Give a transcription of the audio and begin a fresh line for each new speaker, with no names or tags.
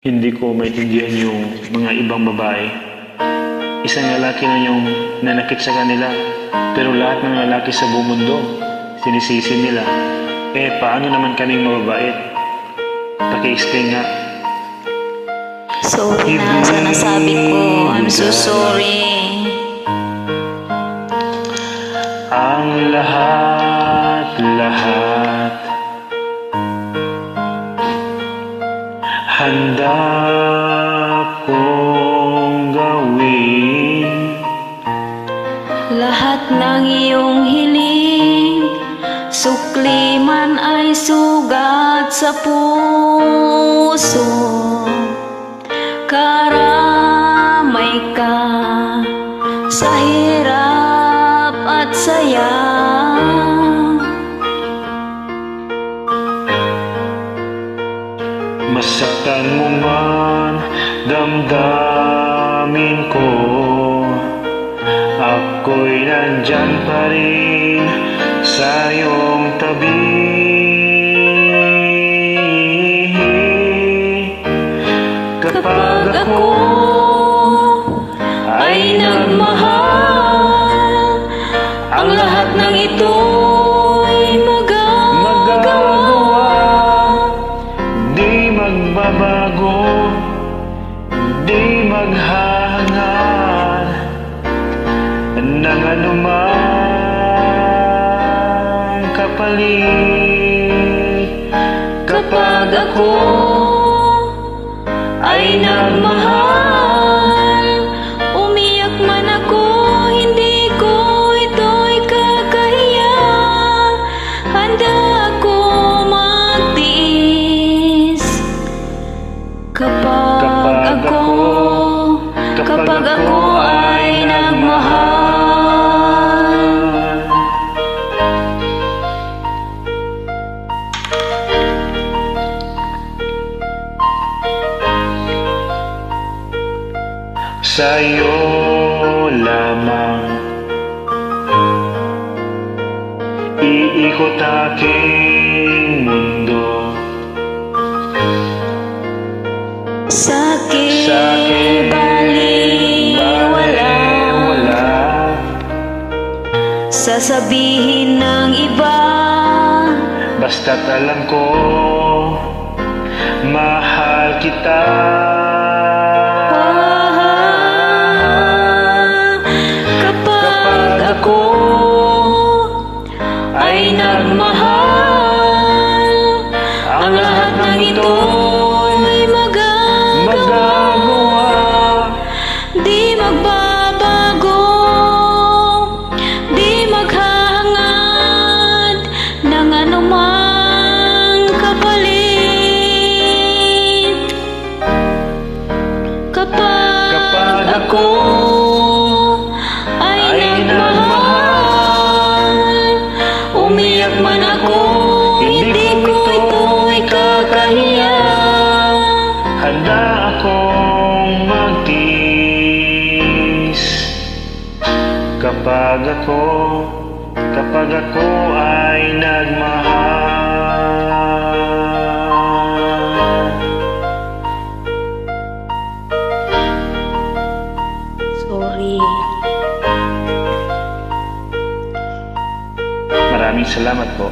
Hindi ko maintindihan yung mga ibang babae. Isang lalaki na yung nanakit sa kanila, pero lahat ng lalaki sa buong mundo, sinisisi nila. Paano naman kaming mababait? Paki-explain nga.
Sorry na sa nasabi ko. I'm so sorry.
Ang lahat handa kong gawin.
Lahat ng iyong hiling, sukli man ay sugat sa puso. Karamay ka sa hirap at saya.
Masaktan mo man damdamin ko, ako'y nandyan pa rin sa iyong tabi. Kapag ako ay nagmahal, ang lahat ng ito'y magagawa. Di magbabago, di maghahangad ng anumang kapalit. Kapag ako ay nagmahal, umiyak man ako, hindi ko ito'y kakahiya. Handa ako magtiis kapag ako ay nagmahal. Sa'yo lamang iikot aking mundo.
Sa'kin baliwala sasabihin ng iba,
basta't alam ko mahal kita. Kapag ako ay nagmahal, ang lahat ng ito'y magagawa.
di magbabago, di maghahangad ng anumang kapalit. Kapag ako ay nagmahal, umiyak man ako, hindi ko ito'y kakahiya.
Handa akong magtiis kapag ako ay nagmahal.
Sorry.
Maraming salamat po.